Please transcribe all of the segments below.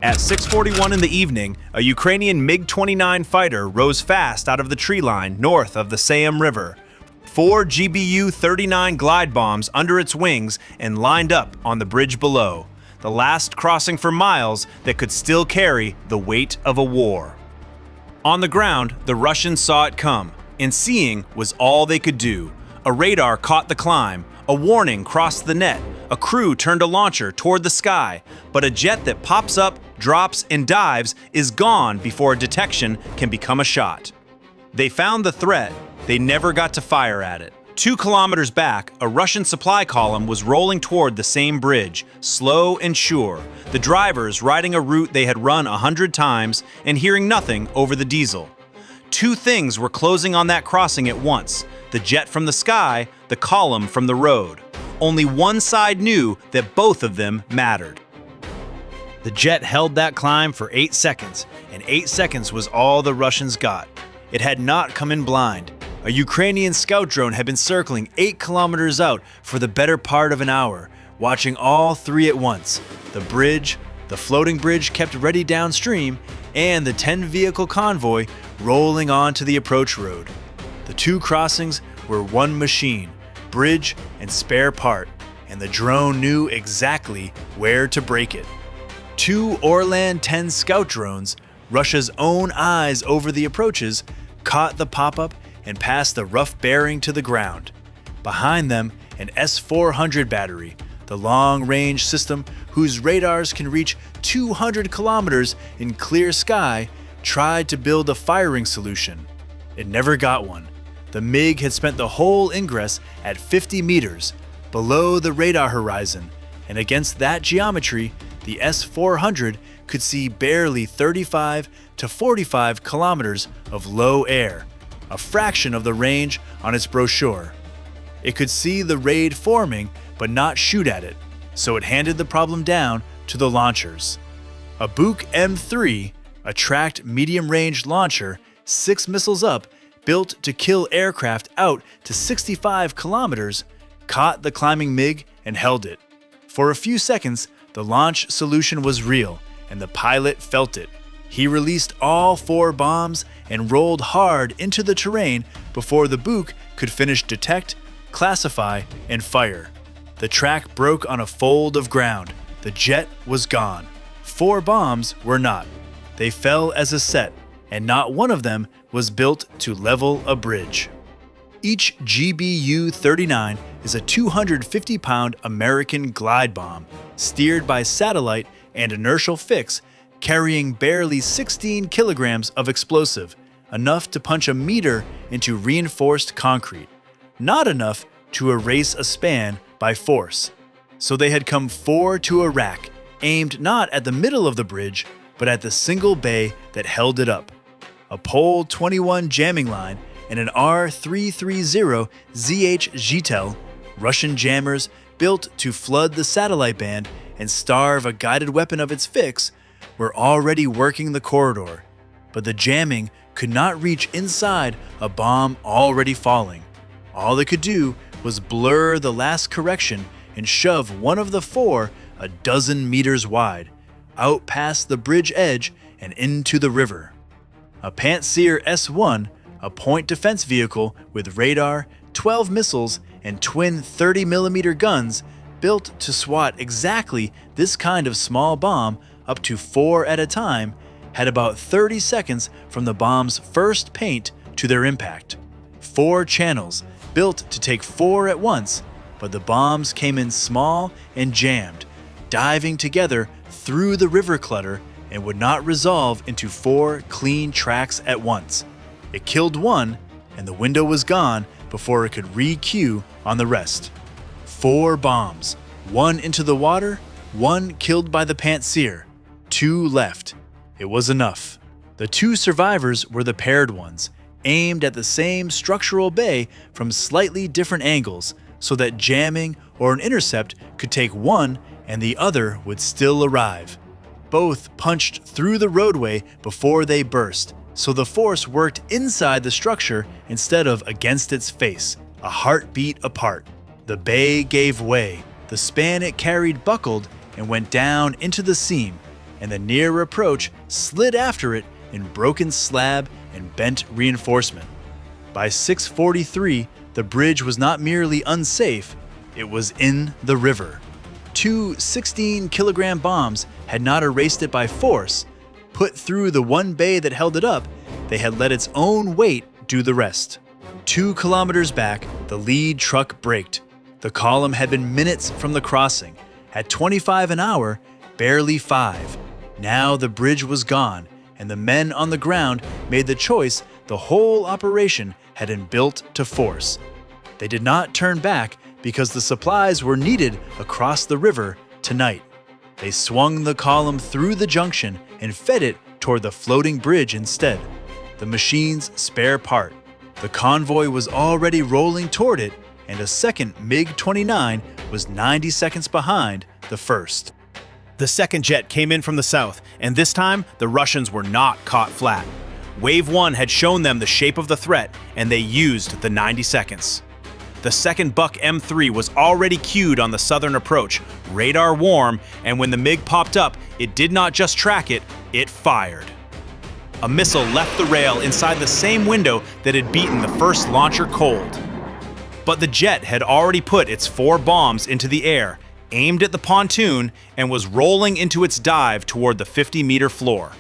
At 6:41 in the evening, a Ukrainian MiG-29 fighter rose fast out of the tree line north of the Sayam River. 4 GBU-39 glide bombs under its wings and lined up on the bridge below, the last crossing for miles that could still carry the weight of a war. On the ground, the Russians saw it come, and seeing was all they could do. A radar caught the climb, a warning crossed the net, a crew turned a launcher toward the sky, but a jet that pops up, drops, and dives is gone before detection can become a shot. They found the threat, they never got to fire at it. 2 kilometers back, a Russian supply column was rolling toward the same bridge, slow and sure, the drivers riding a route they had run 100 times and hearing nothing over the diesel. 2 things were closing on that crossing at once: the jet from the sky, the column from the road. Only one side knew that both of them mattered. The jet held that climb for 8 seconds, and 8 seconds was all the Russians got. It had not come in blind. A Ukrainian scout drone had been circling 8 kilometers out for the better part of an hour, watching all 3 at once: the bridge, the floating bridge kept ready downstream, and the 10-vehicle convoy rolling onto the approach road. The 2 crossings were one machine, bridge and spare part, and the drone knew exactly where to break it. 2 Orlan 10 scout drones, Russia's own eyes over the approaches, caught the pop-up and passed the rough bearing to the ground. Behind them, an S-400 battery, the long-range system whose radars can reach 200 kilometers in clear sky, tried to build a firing solution. It never got one. The MiG had spent the whole ingress at 50 meters, below the radar horizon, and against that geometry, the S-400 could see barely 35 to 45 kilometers of low air, a fraction of the range on its brochure. It could see the raid forming, but not shoot at it, so it handed the problem down to the launchers. A Buk M3, a tracked medium-range launcher, 6 missiles up, built to kill aircraft out to 65 kilometers, caught the climbing MiG and held it. For a few seconds, the launch solution was real, and the pilot felt it. He released all 4 bombs and rolled hard into the terrain before the Buk could finish detect, classify, and fire. The track broke on a fold of ground. The jet was gone. 4 bombs were not. They fell as a set, and not one of them was built to level a bridge. Each GBU-39 is a 250-pound American glide bomb, steered by satellite and inertial fix, carrying barely 16 kilograms of explosive, enough to punch a meter into reinforced concrete, not enough to erase a span by force. So they had come 4 to a rack, aimed not at the middle of the bridge, but at the single bay that held it up. A Pole 21 jamming line and an R330 ZH Zhitel, Russian jammers built to flood the satellite band and starve a guided weapon of its fix, were already working the corridor, but the jamming could not reach inside a bomb already falling. All they could do was blur the last correction and shove one of the 4 a dozen meters wide, out past the bridge edge and into the river. A Pantsir S-1, a point defense vehicle with radar, 12 missiles, and twin 30mm guns built to swat exactly this kind of small bomb up to 4 at a time, had about 30 seconds from the bomb's first paint to their impact. 4 channels built to take 4 at once, but the bombs came in small and jammed, diving together through the river clutter, and would not resolve into 4 clean tracks at once. It killed one, and the window was gone before it could re-queue on the rest. 4 bombs, 1 into the water, 1 killed by the Pantsir, 2 left. It was enough. The 2 survivors were the paired ones, aimed at the same structural bay from slightly different angles, so that jamming or an intercept could take one and the other would still arrive. Both punched through the roadway before they burst, so the force worked inside the structure instead of against its face, a heartbeat apart. The bay gave way, the span it carried buckled and went down into the seam, and the near approach slid after it in broken slab and bent reinforcement. By 6:43, the bridge was not merely unsafe, it was in the river. Two 16-kilogram bombs had not erased it by force. Put through the one bay that held it up, they had let its own weight do the rest. 2 kilometers back, the lead truck braked. The column had been minutes from the crossing. At 25 an hour, barely 5. Now the bridge was gone, and the men on the ground made the choice the whole operation had been built to force. They did not turn back because the supplies were needed across the river tonight. They swung the column through the junction and fed it toward the floating bridge instead, the machine's spare part. The convoy was already rolling toward it, and a second MiG-29 was 90 seconds behind the first. The second jet came in from the south, and this time the Russians were not caught flat. Wave 1 had shown them the shape of the threat, and they used the 90 seconds. The second Buck M3 was already queued on the southern approach, radar warm, and when the MiG popped up, it did not just track it, it fired. A missile left the rail inside the same window that had beaten the first launcher cold. But the jet had already put its 4 bombs into the air, aimed at the pontoon, and was rolling into its dive toward the 50-meter floor.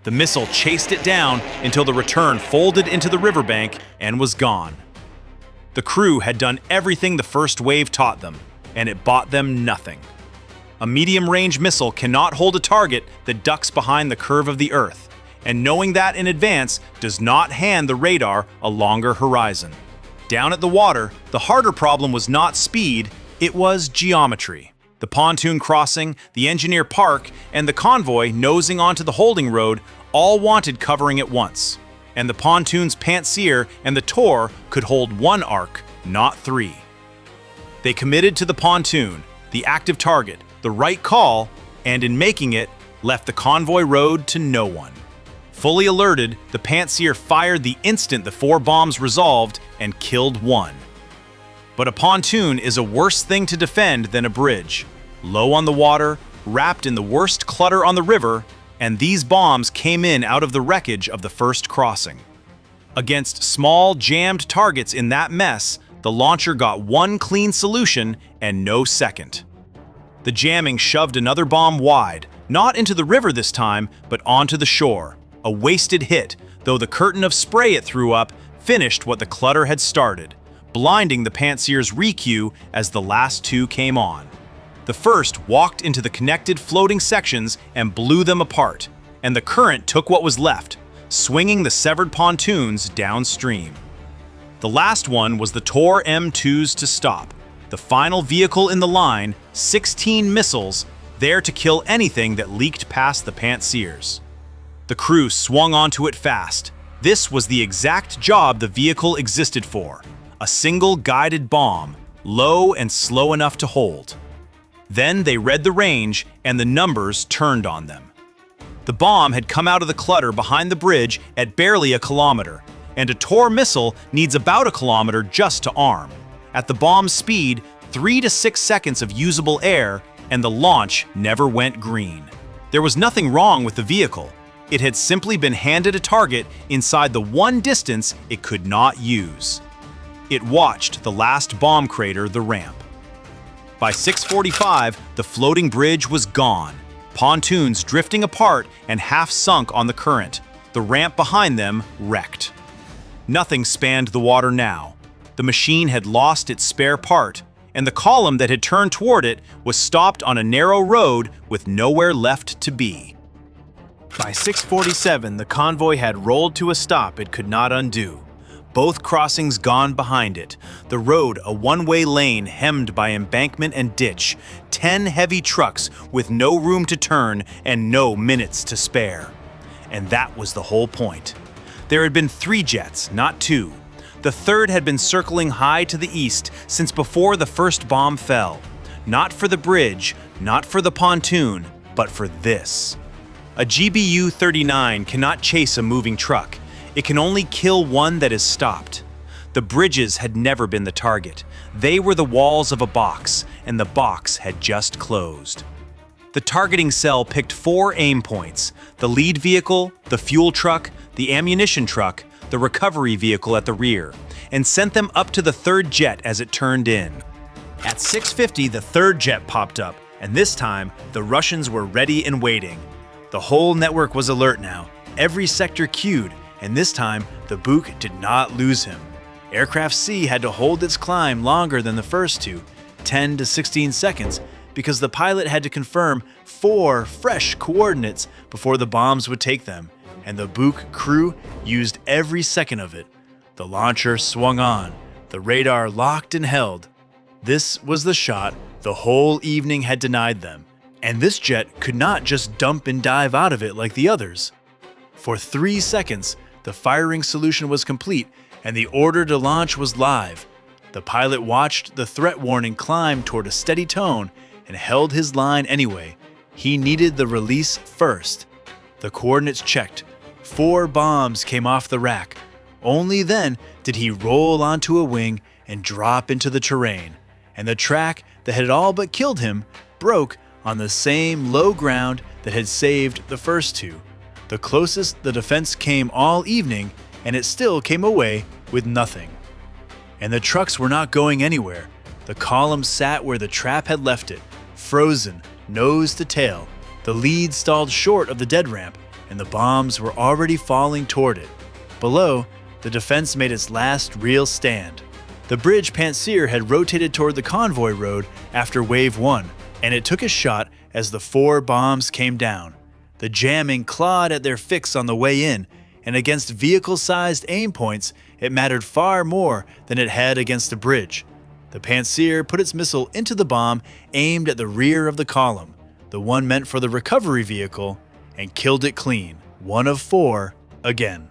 The missile chased it down until the return folded into the riverbank and was gone. The crew had done everything the first wave taught them, and it bought them nothing. A medium-range missile cannot hold a target that ducks behind the curve of the Earth, and knowing that in advance does not hand the radar a longer horizon. Down at the water, the harder problem was not speed, it was geometry. The pontoon crossing, the engineer park, and the convoy nosing onto the holding road all wanted covering at once. And the pontoon's pantsier and the Tor could hold 1 arc, not 3. They committed to the pontoon, the active target, the right call, and in making it, left the convoy road to no one. Fully alerted, the pantsier fired the instant the 4 bombs resolved and killed 1. But a pontoon is a worse thing to defend than a bridge. Low on the water, wrapped in the worst clutter on the river, and these bombs came in out of the wreckage of the first crossing. Against small, jammed targets in that mess, the launcher got 1 clean solution and no second. The jamming shoved another bomb wide, not into the river this time, but onto the shore. A wasted hit, though the curtain of spray it threw up finished what the clutter had started, blinding the pantsier's requeue as the last 2 came on. The first walked into the connected floating sections and blew them apart, and the current took what was left, swinging the severed pontoons downstream. The last one was the Tor M2s to stop, the final vehicle in the line, 16 missiles, there to kill anything that leaked past the pantsiers. The crew swung onto it fast. This was the exact job the vehicle existed for, a single guided bomb, low and slow enough to hold. Then they read the range, and the numbers turned on them. The bomb had come out of the clutter behind the bridge at barely a kilometer, and a Tor missile needs about a kilometer just to arm. At the bomb's speed, 3 to 6 seconds of usable air, and the launch never went green. There was nothing wrong with the vehicle. It had simply been handed a target inside the one distance it could not use. It watched the last bomb crater the ramp. By 6:45, the floating bridge was gone, pontoons drifting apart and half sunk on the current, the ramp behind them wrecked. Nothing spanned the water now. The machine had lost its spare part, and the column that had turned toward it was stopped on a narrow road with nowhere left to be. By 6:47, the convoy had rolled to a stop it could not undo. Both crossings gone behind it, the road a one-way lane hemmed by embankment and ditch, 10 heavy trucks with no room to turn and no minutes to spare. And that was the whole point. There had been 3 jets, not 2. The third had been circling high to the east since before the first bomb fell. Not for the bridge, not for the pontoon, but for this. A GBU-39 cannot chase a moving truck. It can only kill one that is stopped. The bridges had never been the target. They were the walls of a box, and the box had just closed. The targeting cell picked 4 aim points: the lead vehicle, the fuel truck, the ammunition truck, the recovery vehicle at the rear, and sent them up to the third jet as it turned in. At 6:50, the third jet popped up, and this time, the Russians were ready and waiting. The whole network was alert now, every sector queued, and this time, the Buk did not lose him. Aircraft C had to hold its climb longer than the first two, 10 to 16 seconds, because the pilot had to confirm 4 fresh coordinates before the bombs would take them, and the Buk crew used every second of it. The launcher swung on, the radar locked and held. This was the shot the whole evening had denied them, and this jet could not just dump and dive out of it like the others. For 3 seconds, the firing solution was complete, and the order to launch was live. The pilot watched the threat warning climb toward a steady tone and held his line anyway. He needed the release first. The coordinates checked. 4 bombs came off the rack. Only then did he roll onto a wing and drop into the terrain, and the track that had all but killed him broke on the same low ground that had saved the first two. The closest the defense came all evening, and it still came away with nothing. And the trucks were not going anywhere. The column sat where the trap had left it, frozen, nose to tail. The lead stalled short of the dead ramp, and the bombs were already falling toward it. Below, the defense made its last real stand. The bridge Pantsir had rotated toward the Convoy road after Wave 1, and it took a shot as the 4 bombs came down. The jamming clawed at their fix on the way in, and against vehicle-sized aim points, it mattered far more than it had against a bridge. The Pantsir put its missile into the bomb aimed at the rear of the column, the one meant for the recovery vehicle, and killed it clean, 1 of 4, again.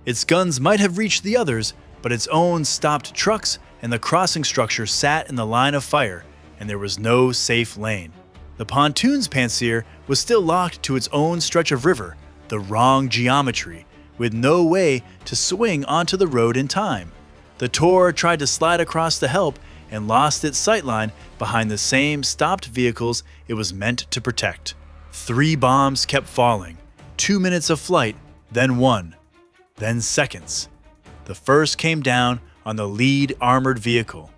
Its guns might have reached the others, but its own stopped trucks and the crossing structure sat in the line of fire, and there was no safe lane. The pontoon's Pantsir was still locked to its own stretch of river, the wrong geometry, with no way to swing onto the road in time. The Tor tried to slide across to help and lost its sightline behind the same stopped vehicles it was meant to protect. 3 bombs kept falling, 2 minutes of flight, then 1, then seconds. The first came down on the lead armored vehicle.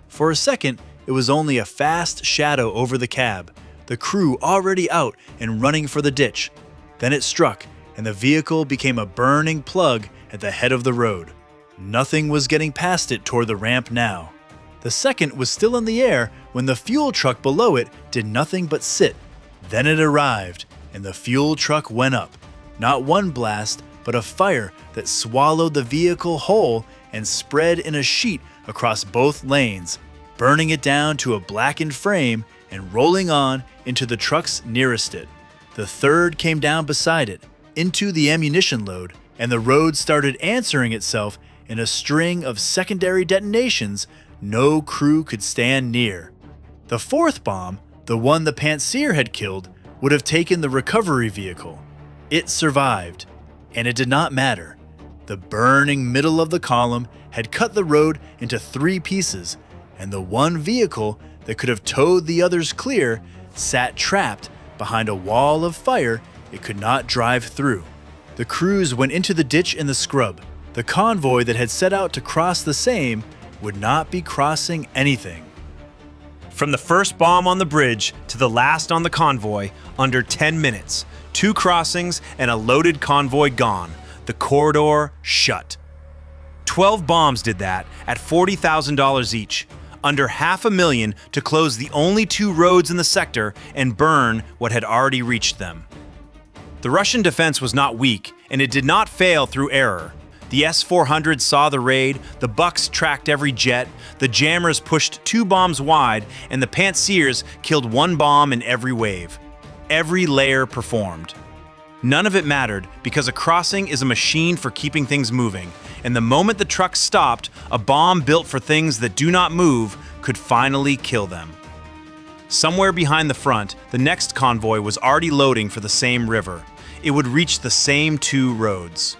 For a second, it was only a fast shadow over the cab, the crew already out and running for the ditch. Then it struck, and the vehicle became a burning plug at the head of the road. Nothing was getting past it toward the ramp now. The second was still in the air when the fuel truck below it did nothing but sit. Then it arrived, and the fuel truck went up. Not one blast, but a fire that swallowed the vehicle whole and spread in a sheet across both lanes, burning it down to a blackened frame and rolling on into the trucks nearest it. The third came down beside it, into the ammunition load, and the road started answering itself in a string of secondary detonations no crew could stand near. The fourth bomb, the one the Pantsir had killed, would have taken the recovery vehicle. It survived, and it did not matter. The burning middle of the column had cut the road into 3 pieces, and the one vehicle that could have towed the others clear sat trapped behind a wall of fire it could not drive through. The crews went into the ditch in the scrub. The convoy that had set out to cross the same would not be crossing anything. From the first bomb on the bridge to the last on the convoy, under 10 minutes, 2 crossings and a loaded convoy gone. The corridor shut. 12 bombs did that at $40,000 each, under $500,000 to close the only 2 roads in the sector and burn what had already reached them. The Russian defense was not weak, and it did not fail through error. The S-400 saw the raid, the Bucks tracked every jet, the jammers pushed 2 bombs wide, and the Pantsirs killed 1 bomb in every wave. Every layer performed. None of it mattered because a crossing is a machine for keeping things moving, and the moment the truck stopped, a bomb built for things that do not move could finally kill them. Somewhere behind the front, the next convoy was already loading for the same river. It would reach the same 2 roads.